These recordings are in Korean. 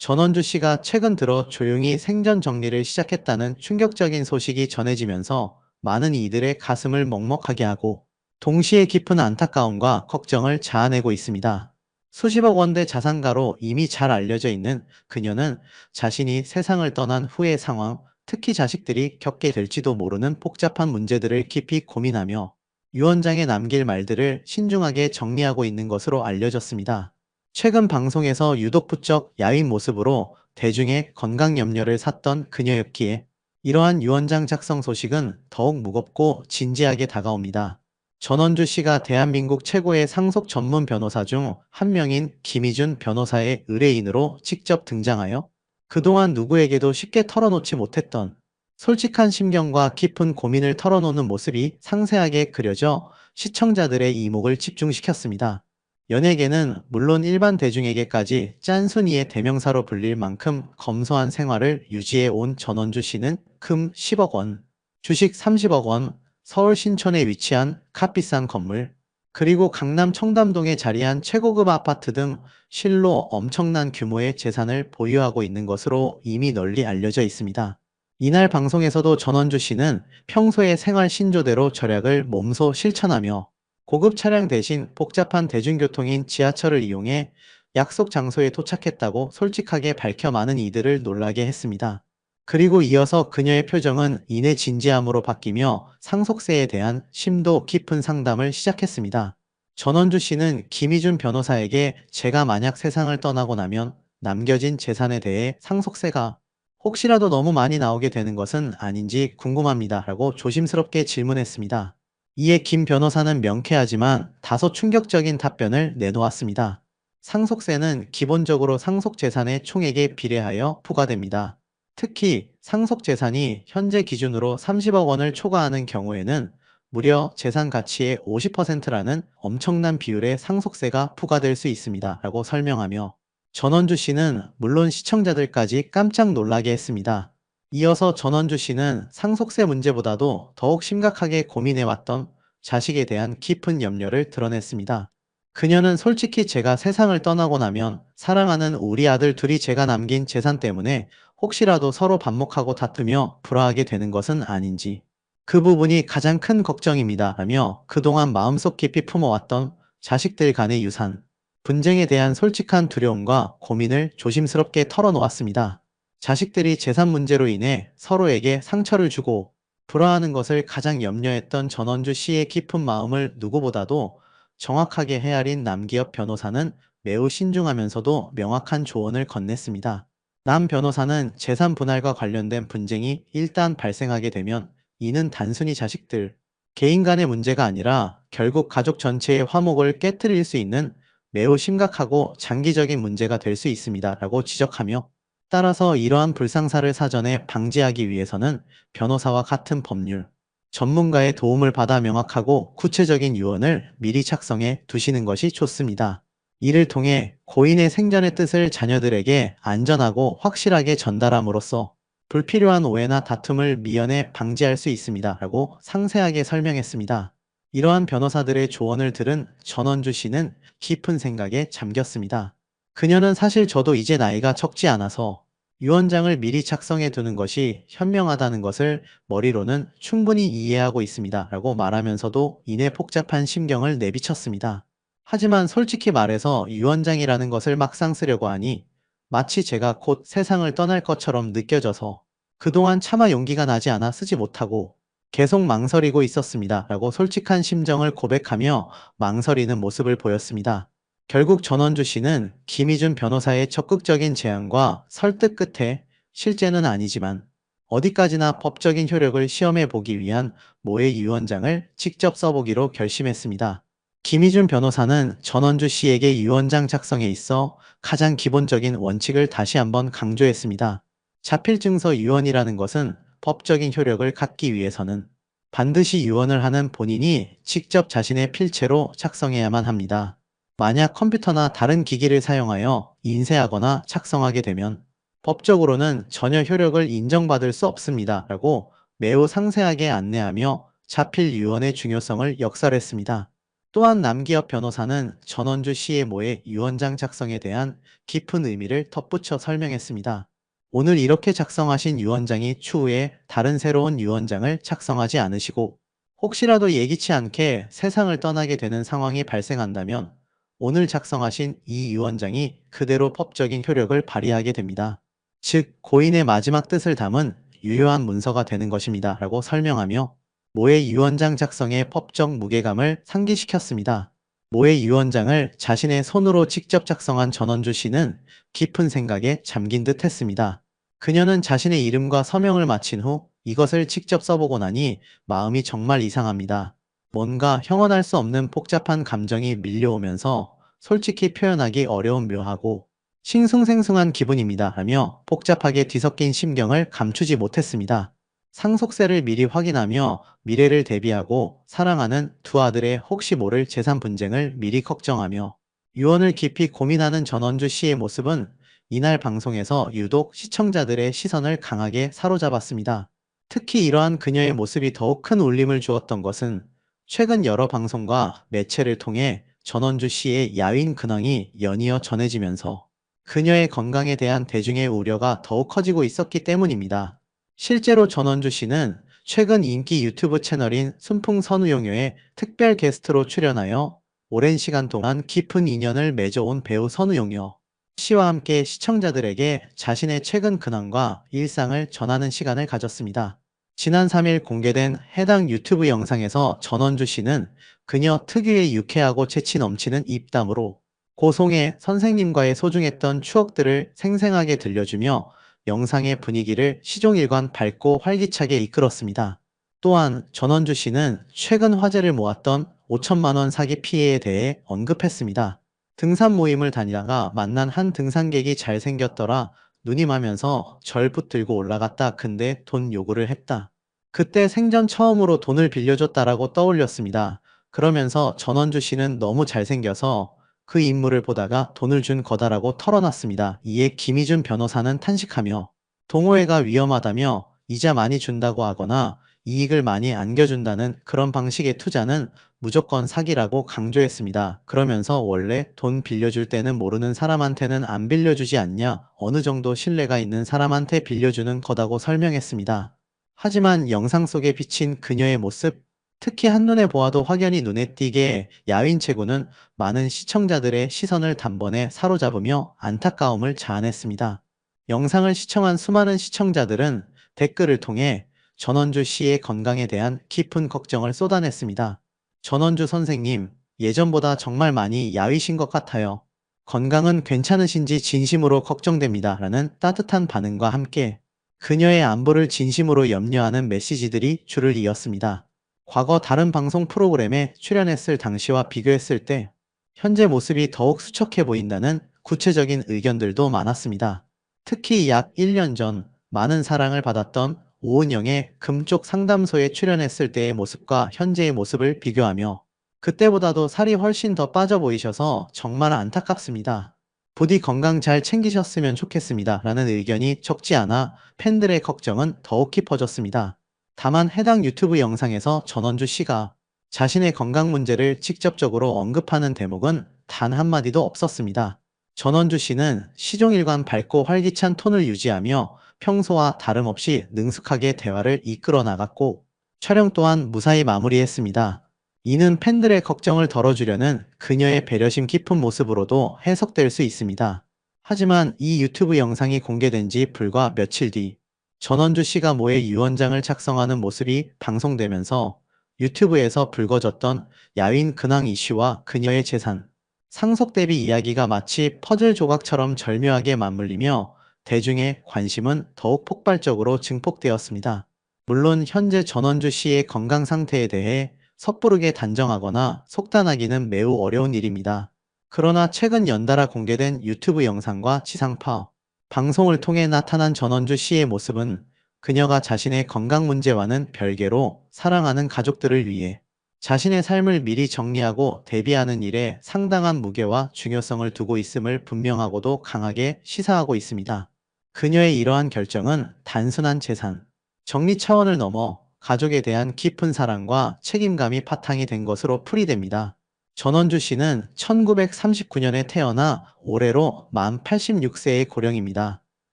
전원주 씨가 최근 들어 조용히 생전 정리를 시작했다는 충격적인 소식이 전해지면서 많은 이들의 가슴을 먹먹하게 하고 동시에 깊은 안타까움과 걱정을 자아내고 있습니다. 수십억 원대 자산가로 이미 잘 알려져 있는 그녀는 자신이 세상을 떠난 후의 상황, 특히 자식들이 겪게 될지도 모르는 복잡한 문제들을 깊이 고민하며 유언장에 남길 말들을 신중하게 정리하고 있는 것으로 알려졌습니다. 최근 방송에서 유독 부쩍 야윈 모습으로 대중의 건강 염려를 샀던 그녀였기에 이러한 유언장 작성 소식은 더욱 무겁고 진지하게 다가옵니다. 전원주 씨가 대한민국 최고의 상속 전문 변호사 중 한 명인 김희준 변호사의 의뢰인으로 직접 등장하여 그동안 누구에게도 쉽게 털어놓지 못했던 솔직한 심경과 깊은 고민을 털어놓는 모습이 상세하게 그려져 시청자들의 이목을 집중시켰습니다. 연예계는 물론 일반 대중에게까지 짠순이의 대명사로 불릴 만큼 검소한 생활을 유지해 온 전원주 씨는 금 10억 원, 주식 30억 원, 서울 신촌에 위치한 값비싼 건물, 그리고 강남 청담동에 자리한 최고급 아파트 등 실로 엄청난 규모의 재산을 보유하고 있는 것으로 이미 널리 알려져 있습니다. 이날 방송에서도 전원주 씨는 평소의 생활 신조대로 절약을 몸소 실천하며 고급 차량 대신 복잡한 대중교통인 지하철을 이용해 약속 장소에 도착했다고 솔직하게 밝혀 많은 이들을 놀라게 했습니다. 그리고 이어서 그녀의 표정은 이내 진지함으로 바뀌며 상속세에 대한 심도 깊은 상담을 시작했습니다. 전원주 씨는 김희준 변호사에게 제가 만약 세상을 떠나고 나면 남겨진 재산에 대해 상속세가 혹시라도 너무 많이 나오게 되는 것은 아닌지 궁금합니다. 라고 조심스럽게 질문했습니다. 이에 김 변호사는 명쾌하지만 다소 충격적인 답변을 내놓았습니다. 상속세는 기본적으로 상속재산의 총액에 비례하여 부과됩니다. 특히 상속재산이 현재 기준으로 30억 원을 초과하는 경우에는 무려 재산 가치의 50%라는 엄청난 비율의 상속세가 부과될 수 있습니다. 라고 설명하며 전원주 씨는 물론 시청자들까지 깜짝 놀라게 했습니다. 이어서 전원주 씨는 상속세 문제보다도 더욱 심각하게 고민해왔던 자식에 대한 깊은 염려를 드러냈습니다. 그녀는 솔직히 제가 세상을 떠나고 나면 사랑하는 우리 아들 둘이 제가 남긴 재산 때문에 혹시라도 서로 반목하고 다투며 불화하게 되는 것은 아닌지 그 부분이 가장 큰 걱정입니다. 라며 그동안 마음속 깊이 품어왔던 자식들 간의 유산, 분쟁에 대한 솔직한 두려움과 고민을 조심스럽게 털어놓았습니다. 자식들이 재산 문제로 인해 서로에게 상처를 주고 불화하는 것을 가장 염려했던 전원주 씨의 깊은 마음을 누구보다도 정확하게 헤아린 남기엽 변호사는 매우 신중하면서도 명확한 조언을 건넸습니다. 남 변호사는 재산 분할과 관련된 분쟁이 일단 발생하게 되면 이는 단순히 자식들, 개인 간의 문제가 아니라 결국 가족 전체의 화목을 깨뜨릴 수 있는 매우 심각하고 장기적인 문제가 될 수 있습니다. 라고 지적하며 따라서 이러한 불상사를 사전에 방지하기 위해서는 변호사와 같은 법률, 전문가의 도움을 받아 명확하고 구체적인 유언을 미리 작성해 두시는 것이 좋습니다. 이를 통해 고인의 생전의 뜻을 자녀들에게 안전하고 확실하게 전달함으로써 불필요한 오해나 다툼을 미연에 방지할 수 있습니다. 라고 상세하게 설명했습니다. 이러한 변호사들의 조언을 들은 전원주 씨는 깊은 생각에 잠겼습니다. 그녀는 사실 저도 이제 나이가 적지 않아서 유언장을 미리 작성해 두는 것이 현명하다는 것을 머리로는 충분히 이해하고 있습니다. 라고 말하면서도 이내 복잡한 심경을 내비쳤습니다. 하지만 솔직히 말해서 유언장이라는 것을 막상 쓰려고 하니 마치 제가 곧 세상을 떠날 것처럼 느껴져서 그동안 차마 용기가 나지 않아 쓰지 못하고 계속 망설이고 있었습니다. 라고 솔직한 심정을 고백하며 망설이는 모습을 보였습니다. 결국 전원주 씨는 김희준 변호사의 적극적인 제안과 설득 끝에 실제는 아니지만 어디까지나 법적인 효력을 시험해 보기 위한 모의 유언장을 직접 써보기로 결심했습니다. 김희준 변호사는 전원주 씨에게 유언장 작성에 있어 가장 기본적인 원칙을 다시 한번 강조했습니다. 자필증서 유언이라는 것은 법적인 효력을 갖기 위해서는 반드시 유언을 하는 본인이 직접 자신의 필체로 작성해야만 합니다. 만약 컴퓨터나 다른 기기를 사용하여 인쇄하거나 작성하게 되면 법적으로는 전혀 효력을 인정받을 수 없습니다. 라고 매우 상세하게 안내하며 자필 유언의 중요성을 역설했습니다. 또한 남기혁 변호사는 전원주 씨의 모의 유언장 작성에 대한 깊은 의미를 덧붙여 설명했습니다. 오늘 이렇게 작성하신 유언장이 추후에 다른 새로운 유언장을 작성하지 않으시고 혹시라도 예기치 않게 세상을 떠나게 되는 상황이 발생한다면 오늘 작성하신 이 유언장이 그대로 법적인 효력을 발휘하게 됩니다. 즉, 고인의 마지막 뜻을 담은 유효한 문서가 되는 것입니다. 라고 설명하며 모의 유언장 작성의 법적 무게감을 상기시켰습니다. 모의 유언장을 자신의 손으로 직접 작성한 전원주 씨는 깊은 생각에 잠긴 듯 했습니다. 그녀는 자신의 이름과 서명을 마친 후 이것을 직접 써보고 나니 마음이 정말 이상합니다. 뭔가 형언할 수 없는 복잡한 감정이 밀려오면서 솔직히 표현하기 어려운 묘하고 싱숭생숭한 기분입니다. 하며 복잡하게 뒤섞인 심경을 감추지 못했습니다. 상속세를 미리 확인하며 미래를 대비하고 사랑하는 두 아들의 혹시 모를 재산 분쟁을 미리 걱정하며 유언을 깊이 고민하는 전원주 씨의 모습은 이날 방송에서 유독 시청자들의 시선을 강하게 사로잡았습니다. 특히 이러한 그녀의 모습이 더욱 큰 울림을 주었던 것은 최근 여러 방송과 매체를 통해 전원주 씨의 야윈 근황이 연이어 전해지면서 그녀의 건강에 대한 대중의 우려가 더욱 커지고 있었기 때문입니다. 실제로 전원주 씨는 최근 인기 유튜브 채널인 순풍선우용녀에 특별 게스트로 출연하여 오랜 시간 동안 깊은 인연을 맺어온 배우 선우용녀 씨와 함께 시청자들에게 자신의 최근 근황과 일상을 전하는 시간을 가졌습니다. 지난 3일 공개된 해당 유튜브 영상에서 전원주 씨는 그녀 특유의 유쾌하고 재치 넘치는 입담으로 고송의 선생님과의 소중했던 추억들을 생생하게 들려주며 영상의 분위기를 시종일관 밝고 활기차게 이끌었습니다. 또한 전원주 씨는 최근 화제를 모았던 5천만 원 사기 피해에 대해 언급했습니다. 등산 모임을 다니다가 만난 한 등산객이 잘생겼더라. 누님하면서 절 붙들고 올라갔다. 근데 돈 요구를 했다. 그때 생전 처음으로 돈을 빌려줬다라고 떠올렸습니다. 그러면서 전원주 씨는 너무 잘생겨서 그 인물을 보다가 돈을 준 거다라고 털어놨습니다. 이에 김희준 변호사는 탄식하며 동호회가 위험하다며 이자 많이 준다고 하거나 이익을 많이 안겨준다는 그런 방식의 투자는 무조건 사기라고 강조했습니다. 그러면서 원래 돈 빌려줄 때는 모르는 사람한테는 안 빌려주지 않냐, 어느 정도 신뢰가 있는 사람한테 빌려주는 거다고 설명했습니다. 하지만 영상 속에 비친 그녀의 모습, 특히 한눈에 보아도 확연히 눈에 띄게 야윈 체구는 많은 시청자들의 시선을 단번에 사로잡으며 안타까움을 자아냈습니다. 영상을 시청한 수많은 시청자들은 댓글을 통해 전원주 씨의 건강에 대한 깊은 걱정을 쏟아냈습니다. 전원주 선생님, 예전보다 정말 많이 야위신 것 같아요. 건강은 괜찮으신지 진심으로 걱정됩니다. 라는 따뜻한 반응과 함께 그녀의 안부를 진심으로 염려하는 메시지들이 줄을 이었습니다. 과거 다른 방송 프로그램에 출연했을 당시와 비교했을 때 현재 모습이 더욱 수척해 보인다는 구체적인 의견들도 많았습니다. 특히 약 1년 전 많은 사랑을 받았던 오은영의 금쪽 상담소에 출연했을 때의 모습과 현재의 모습을 비교하며 그때보다도 살이 훨씬 더 빠져 보이셔서 정말 안타깝습니다. 부디 건강 잘 챙기셨으면 좋겠습니다. 라는 의견이 적지 않아 팬들의 걱정은 더욱 깊어졌습니다. 다만 해당 유튜브 영상에서 전원주 씨가 자신의 건강 문제를 직접적으로 언급하는 대목은 단 한마디도 없었습니다. 전원주 씨는 시종일관 밝고 활기찬 톤을 유지하며 평소와 다름없이 능숙하게 대화를 이끌어 나갔고 촬영 또한 무사히 마무리했습니다. 이는 팬들의 걱정을 덜어주려는 그녀의 배려심 깊은 모습으로도 해석될 수 있습니다. 하지만 이 유튜브 영상이 공개된 지 불과 며칠 뒤 전원주 씨가 모의 유언장을 작성하는 모습이 방송되면서 유튜브에서 불거졌던 야윈 근황 이슈와 그녀의 재산, 상속 대비 이야기가 마치 퍼즐 조각처럼 절묘하게 맞물리며 대중의 관심은 더욱 폭발적으로 증폭되었습니다. 물론 현재 전원주 씨의 건강 상태에 대해 섣부르게 단정하거나 속단하기는 매우 어려운 일입니다. 그러나 최근 연달아 공개된 유튜브 영상과 지상파, 방송을 통해 나타난 전원주 씨의 모습은 그녀가 자신의 건강 문제와는 별개로 사랑하는 가족들을 위해 자신의 삶을 미리 정리하고 대비하는 일에 상당한 무게와 중요성을 두고 있음을 분명하고도 강하게 시사하고 있습니다. 그녀의 이러한 결정은 단순한 재산, 정리 차원을 넘어 가족에 대한 깊은 사랑과 책임감이 바탕이 된 것으로 풀이됩니다. 전원주 씨는 1939년에 태어나 올해로 만 86세의 고령입니다.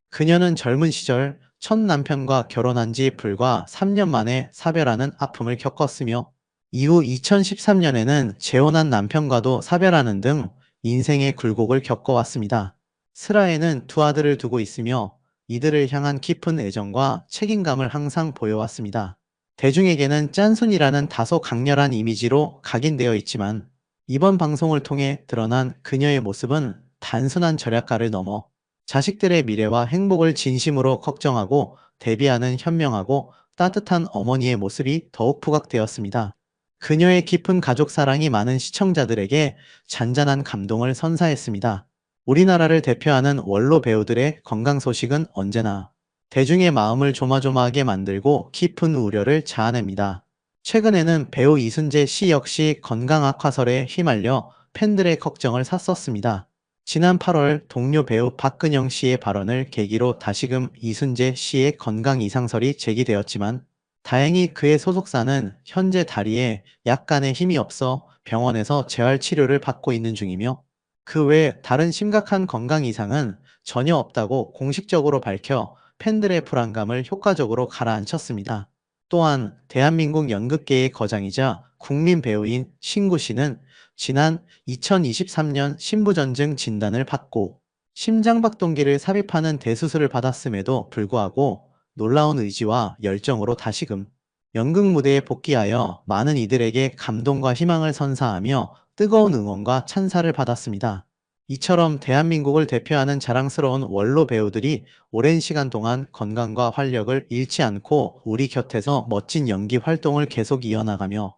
그녀는 젊은 시절 첫 남편과 결혼한 지 불과 3년 만에 사별하는 아픔을 겪었으며 이후 2013년에는 재혼한 남편과도 사별하는 등 인생의 굴곡을 겪어왔습니다. 슬하에는 두 아들을 두고 있으며 이들을 향한 깊은 애정과 책임감을 항상 보여왔습니다. 대중에게는 짠순이라는 다소 강렬한 이미지로 각인되어 있지만 이번 방송을 통해 드러난 그녀의 모습은 단순한 절약가를 넘어 자식들의 미래와 행복을 진심으로 걱정하고 대비하는 현명하고 따뜻한 어머니의 모습이 더욱 부각되었습니다. 그녀의 깊은 가족 사랑이 많은 시청자들에게 잔잔한 감동을 선사했습니다. 우리나라를 대표하는 원로 배우들의 건강 소식은 언제나 대중의 마음을 조마조마하게 만들고 깊은 우려를 자아냅니다. 최근에는 배우 이순재 씨 역시 건강 악화설에 휘말려 팬들의 걱정을 샀었습니다. 지난 8월 동료 배우 박근영 씨의 발언을 계기로 다시금 이순재 씨의 건강 이상설이 제기되었지만 다행히 그의 소속사는 현재 다리에 약간의 힘이 없어 병원에서 재활 치료를 받고 있는 중이며 그 외 다른 심각한 건강 이상은 전혀 없다고 공식적으로 밝혀 팬들의 불안감을 효과적으로 가라앉혔습니다. 또한 대한민국 연극계의 거장이자 국민 배우인 신구 씨는 지난 2023년 신부전증 진단을 받고 심장박동기를 삽입하는 대수술을 받았음에도 불구하고 놀라운 의지와 열정으로 다시금 연극 무대에 복귀하여 많은 이들에게 감동과 희망을 선사하며 뜨거운 응원과 찬사를 받았습니다. 이처럼 대한민국을 대표하는 자랑스러운 원로 배우들이 오랜 시간 동안 건강과 활력을 잃지 않고 우리 곁에서 멋진 연기 활동을 계속 이어나가며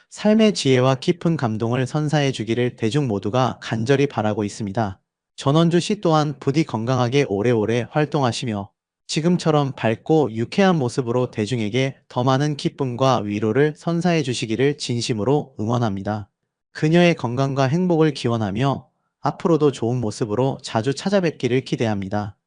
삶의 지혜와 깊은 감동을 선사해 주기를 대중 모두가 간절히 바라고 있습니다. 전원주 씨 또한 부디 건강하게 오래오래 활동하시며 지금처럼 밝고 유쾌한 모습으로 대중에게 더 많은 기쁨과 위로를 선사해 주시기를 진심으로 응원합니다. 그녀의 건강과 행복을 기원하며 앞으로도 좋은 모습으로 자주 찾아뵙기를 기대합니다.